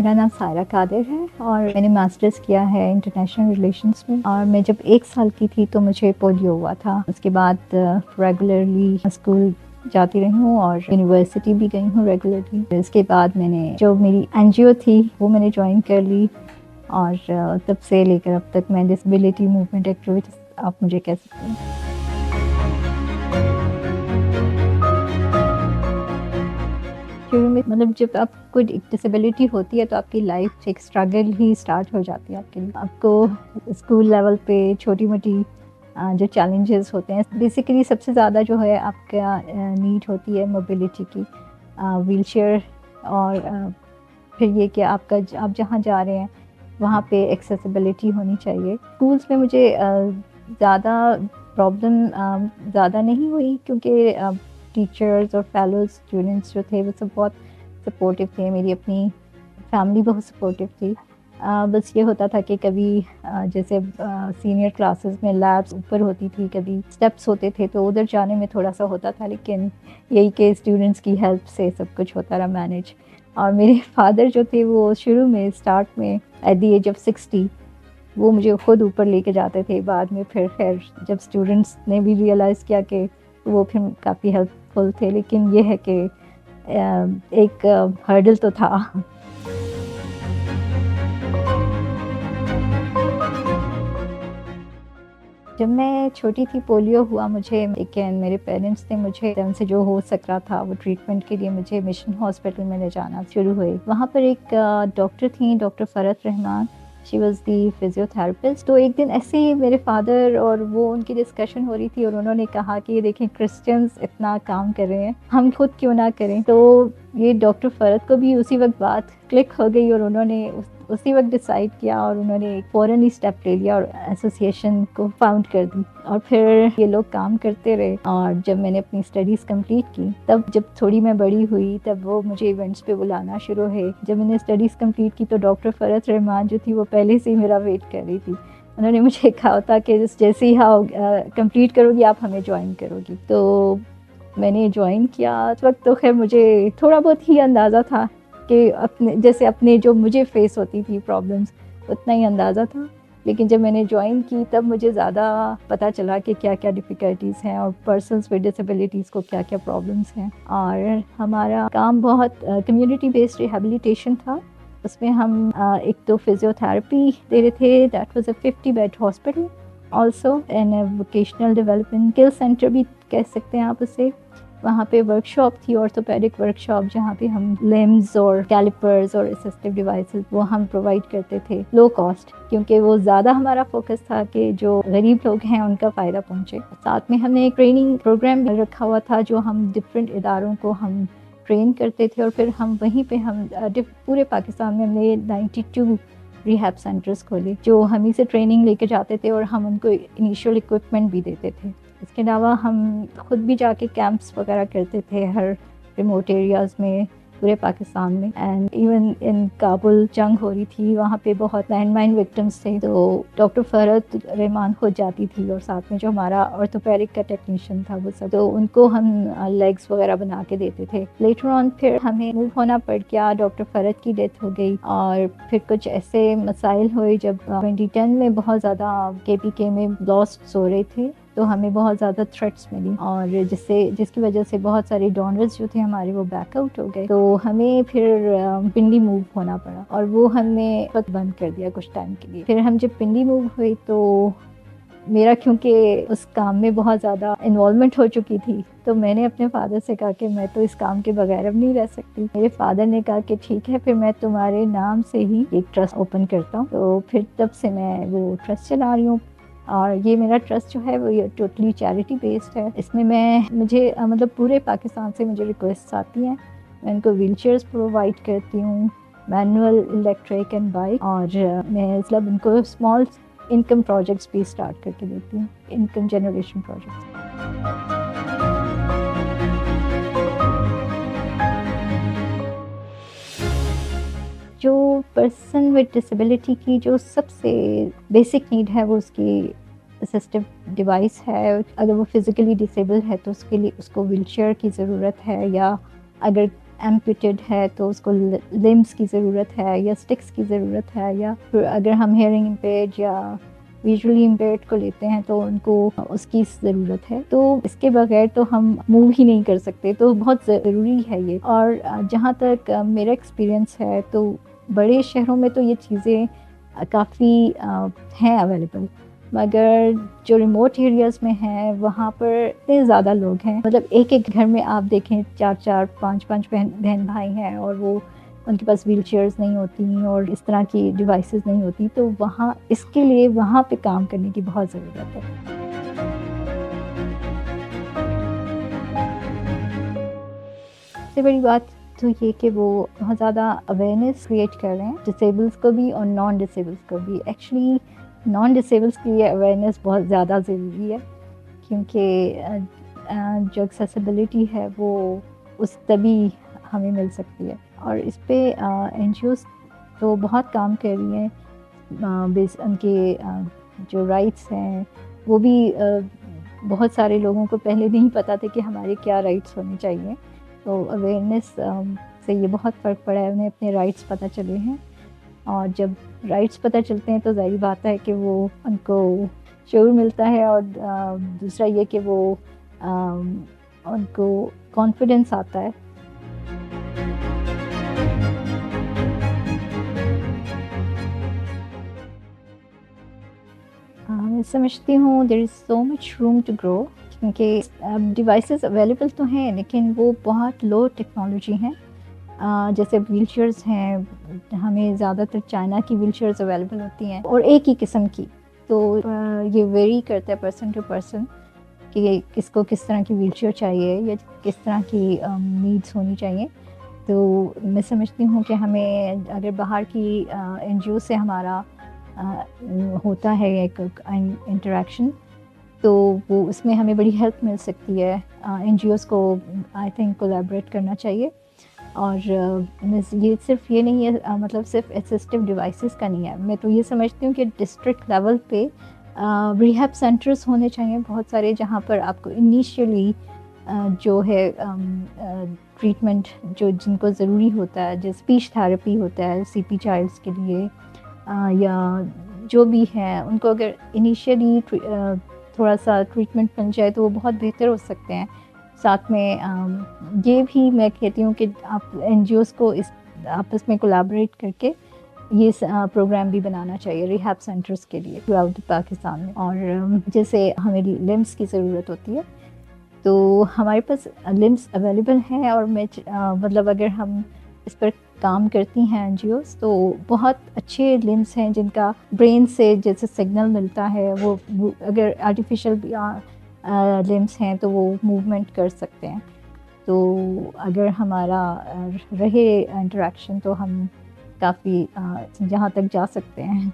میرا نام سائرہ قادر ہے اور میں نے ماسٹرز کیا ہے انٹرنیشنل ریلیشنز میں، اور میں جب 1 سال کی تھی تو مجھے پولیو ہوا تھا۔ اس کے بعد ریگولرلی اسکول جاتی رہی ہوں اور یونیورسٹی بھی گئی ہوں ریگولرلی۔ اس کے بعد میں نے جو میری NGO تھی وہ میں نے جوائن کر لی، اور تب سے لے کر اب تک میں ڈسیبلٹی موومنٹ ایکٹیویٹیز آپ مجھے کہہ سکتے ہیں۔ شروع میں مطلب جب آپ کو ڈسیبلٹی ہوتی ہے تو آپ کی لائف ایک اسٹرگل ہی اسٹارٹ ہو جاتی ہے آپ کے لیے۔ آپ کو اسکول لیول پہ چھوٹی موٹی جو چیلنجز ہوتے ہیں، بیسیکلی سب سے زیادہ جو ہے آپ کا نیڈ ہوتی ہے موبلٹی کی، ویل چیئر، اور پھر یہ کہ آپ جہاں جا رہے ہیں وہاں پہ ایکسیسیبلٹی ہونی چاہیے۔ اسکولس میں مجھے زیادہ پرابلم زیادہ نہیں ہوئی، کیونکہ ٹیچرز اور فیلو اسٹوڈنٹس جو تھے وہ سب بہت سپورٹیو تھے، میری اپنی فیملی بہت سپورٹیو تھی۔ بس یہ ہوتا تھا کہ کبھی جیسے سینئر کلاسز میں لیبس اوپر ہوتی تھی، کبھی اسٹیپس ہوتے تھے تو ادھر جانے میں تھوڑا سا ہوتا تھا، لیکن یہی کہ اسٹوڈنٹس کی ہیلپ سے سب کچھ ہوتا رہا مینیج۔ اور میرے فادر جو تھے وہ شروع میں اسٹارٹ میں ایٹ دی ایج آف 60 وہ مجھے خود اوپر لے کے جاتے تھے، بعد میں پھر خیر جب اسٹوڈنٹس نے بھی ریئلائز کیا کہ وہ پھر کافی ہیلپ فل تھے، لیکن یہ ہے کہ ایک ہرڈل تو تھا۔ جب میں چھوٹی تھی پولیو ہوا مجھے، لیکن میرے پیرنٹس نے مجھے ان سے جو ہو سک رہا تھا وہ ٹریٹمنٹ کے لیے مجھے مشن ہاسپٹل میں لے جانا شروع ہوئی۔ وہاں پر ایک ڈاکٹر تھیں، ڈاکٹر فرت Rehman, she was the physiotherapist. تو ایک دن ایسے ہی میرے فادر اور وہ ان کی ڈسکشن ہو رہی تھی، اور انہوں نے کہا کہ یہ دیکھیں کرسچنز اتنا کام کر رہے ہیں، ہم خود کیوں نہ کریں۔ تو یہ ڈاکٹر فرت کو بھی اسی وقت بات کلک ہو گئی، اور انہوں نے اسی وقت ڈیسائیڈ کیا، اور انہوں نے فوراً ہی اسٹیپ لے لیا اور ایسوسیشن کو فاؤنڈ کر دی، اور پھر یہ لوگ کام کرتے رہے۔ اور جب میں نے اپنی اسٹڈیز کمپلیٹ کی، تب جب تھوڑی میں بڑی ہوئی تب وہ مجھے ایونٹس پہ بلانا شروع ہوئے۔ جب میں نے اسٹڈیز کمپلیٹ کی تو ڈاکٹر فرت رحمان جو تھی وہ پہلے سے ہی میرا ویٹ کر رہی تھی۔ انہوں نے مجھے کہا تھا کہ جیسے ہی کمپلیٹ کرو گی آپ ہمیں جوائن کرو گی۔ تو میں نے جوائن کیا۔ اس وقت تو خیر مجھے تھوڑا بہت ہی اندازہ تھا کہ اپنے جو مجھے فیس ہوتی تھی پرابلمس اتنا ہی اندازہ تھا، لیکن جب میں نے جوائن کی تب مجھے زیادہ پتہ چلا کہ کیا کیا ڈیفیکلٹیز ہیں اور پرسنس ود ڈسیبلٹیز کو کیا کیا پرابلمس ہیں۔ اور ہمارا کام بہت کمیونٹی بیسڈ ریہیبلیٹیشن تھا۔ اس میں ہم ایک تو فزیو تھراپی دے رہے تھے، that was a 50 bed hospital, also an vocational development skill centre بھی کہہ سکتے ہیں آپ اسے۔ وہاں پہ ورک شاپ تھی، آرتھوپیڈک ورک شاپ، جہاں پہ ہم لمز اور کیلیپرز اور اسسٹیو ڈیوائسز وہ ہم پرووائڈ کرتے تھے لو کاسٹ، کیونکہ وہ زیادہ ہمارا فوکس تھا کہ جو غریب لوگ ہیں ان کا فائدہ پہنچے۔ ساتھ میں ہم نے ایک ٹریننگ پروگرام رکھا ہوا تھا جو ہم ڈفرینٹ اداروں کو ہم ٹرین کرتے تھے، اور پھر ہم وہیں پہ ہم پورے پاکستان میں ہم نے 92 ریہیب سینٹرز کھولے جو ہم ہی سے ٹریننگ لے کے جاتے تھے، اور ہم ان کو انیشیل اکوپمنٹ بھی دیتے تھے۔ اس کے علاوہ ہم خود بھی جا کے کیمپس وغیرہ کرتے تھے ہر ریموٹ ایریاز میں پورے پاکستان میں، اینڈ ایون ان کابل جنگ ہو رہی تھی، وہاں پہ بہت لینڈ مائن وکٹمس تھے، تو ڈاکٹر فرت رحمان خود جاتی تھی، اور ساتھ میں جو ہمارا آرتھوپیڈک کا ٹیکنیشین تھا وہ سب، تو ان کو ہم لیگس وغیرہ بنا کے دیتے تھے۔ لیٹر آن پھر ہمیں موو ہونا پڑ گیا، ڈاکٹر فرت کی ڈیتھ ہو گئی، اور پھر کچھ ایسے مسائل ہوئے جب 2010 میں بہت زیادہ KPK میں بلاسٹس ہو رہے تھے، تو ہمیں بہت زیادہ تھریٹس ملی، اور جس کی وجہ سے بہت سارے ڈونرز جو تھے ہمارے وہ بیک آؤٹ ہو گئے، تو ہمیں پھر پنڈی موو ہونا پڑا، اور وہ ہم نے وقت بند کر دیا کچھ ٹائم کے لیے۔ پھر ہم جب پنڈی موو ہوئی تو میرا کیونکہ اس کام میں بہت زیادہ انوالومنٹ ہو چکی تھی، تو میں نے اپنے فادر سے کہا کہ میں تو اس کام کے بغیر اب نہیں رہ سکتی۔ میرے فادر نے کہا کہ ٹھیک ہے، پھر میں تمہارے نام سے ہی ایک ٹرسٹ اوپن کرتا ہوں۔ تو پھر تب سے میں وہ ٹرسٹ چلا رہی ہوں، اور یہ میرا ٹرسٹ جو ہے وہ ٹوٹلی چیریٹی بیسڈ ہے۔ اس میں مجھے مطلب پورے پاکستان سے مجھے ریکویسٹ آتی ہیں، میں ان کو ویل چیئرز پرووائڈ کرتی ہوں، مینول، الیکٹرک اینڈ بائک، اور میں مطلب ان کو اسمال انکم پروجیکٹس بھی اسٹارٹ کر کے دیتی ہوں، انکم جنریشن پروجیکٹس۔ جو پرسن ود ڈسیبلٹی کی جو سب سے بیسک نیڈ ہے وہ اس کی اسسٹیو ڈیوائس ہے۔ اگر وہ فزیکلی ڈسیبل ہے تو اس کے لیے اس کو ویل چیئر کی ضرورت ہے، یا اگر ایمپیوٹیڈ ہے تو اس کو لمس کی ضرورت ہے یا اسٹکس کی ضرورت ہے، یا پھر اگر ہم ہیئرنگ امپیئرڈ یا ویژولی امپیئرڈ کو لیتے ہیں تو ان کو اس کی ضرورت ہے، تو اس کے بغیر تو ہم موو ہی نہیں کر سکتے، تو بہت ضروری ہے یہ۔ اور جہاں تک میرا ایکسپیرئنس ہے تو بڑے شہروں میں تو یہ چیزیں کافی ہیں اویلیبل، مگر جو ریموٹ ایریاز میں ہیں وہاں پر اتنے زیادہ لوگ ہیں، مطلب ایک ایک گھر میں آپ دیکھیں 4 4 5 5 بہن بھائی ہیں، اور وہ ان کے پاس ویل چیئرز نہیں ہوتی اور اس طرح کی ڈیوائسز نہیں ہوتی، تو وہاں اس کے لیے وہاں پہ کام کرنے کی بہت ضرورت ہے۔ سب سے بڑی بات تو یہ کہ وہ بہت زیادہ اویئرنیس کریٹ کر رہے ہیں، ڈسیبلس کو بھی اور نان ڈسیبلس کو بھی۔ ایکچولی نان ڈسیبلس کی یہ اویئرنیس بہت زیادہ ضروری ہے، کیونکہ جو ایکسیسیبلٹی ہے وہ اس تبھی ہمیں مل سکتی ہے، اور اس پہ این جی اوز تو بہت کام کر رہی ہیں، ان کے جو رائٹس ہیں وہ بھی بہت سارے لوگوں کو پہلے نہیں پتہ تھے کہ ہمارے کیا رائٹس ہونے چاہیے، تو اویئرنیس سے یہ بہت فرق پڑا ہے، انہیں اپنے رائٹس پتہ چلے ہیں، اور جب رائٹس پتہ چلتے ہیں تو ظاہری بات ہے کہ وہ ان کو شعور ملتا ہے، اور دوسرا یہ کہ وہ ان کو کانفیڈنس آتا ہے۔ میں سمجھتی ہوں دیر از سو مچ روم ٹو گرو، کیونکہ ڈیوائسیز اویلیبل تو ہیں لیکن وہ بہت لو ٹیکنالوجی ہیں، جیسے ویل چیئرز ہیں، ہمیں زیادہ تر چائنا کی ویل چیئرز اویلیبل ہوتی ہیں اور ایک ہی قسم کی، تو یہ ویری کرتا ہے پرسن ٹو پرسن کہ کس کو کس طرح کی ویل چیئر چاہیے یا کس طرح کی نیڈس ہونی چاہیے۔ تو میں سمجھتی ہوں کہ ہمیں اگر باہر کی این جی او سے ہمارا ہوتا ہے ایک انٹریکشن، تو وہ اس میں ہمیں بڑی ہیلپ مل سکتی ہے۔ این جی اوز کو آئی تھنک کولیبریٹ کرنا چاہیے، اور یہ صرف یہ نہیں ہے، مطلب صرف اسسٹیو ڈیوائسیز کا نہیں ہے، میں تو یہ سمجھتی ہوں کہ ڈسٹرکٹ لیول پہ ریہیب سینٹرز ہونے چاہیے بہت سارے، جہاں پر آپ کو انیشیلی جو ہے ٹریٹمنٹ جن کو ضروری ہوتا ہے، جیسے اسپیچ تھراپی ہوتا ہے سی پی چائلڈس کے لیے، یا جو بھی ہیں ان کو اگر انیشیلی تھوڑا سا ٹریٹمنٹ مل جائے تو وہ بہت بہتر ہو سکتے ہیں۔ ساتھ میں یہ بھی میں کہتی ہوں کہ آپ این جی اوز کو اس آپس میں کولیبریٹ کر کے یہ پروگرام بھی بنانا چاہیے ریہیب سینٹرز کے لیے تھرو آؤٹ پاکستان میں۔ اور جیسے ہمیں لمس کی ضرورت ہوتی ہے تو ہمارے پاس لمس اویلیبل ہیں، اور میں مطلب اگر ہم اس پر کام کرتی ہیں این جی اوز تو بہت اچھے لمس ہیں جن کا برین سے جیسے سگنل ملتا ہے، وہ اگر آرٹیفیشل لمس ہیں تو وہ موومنٹ کر سکتے ہیں، تو اگر ہمارا رہے انٹریکشن تو ہم کافی جہاں تک جا سکتے ہیں۔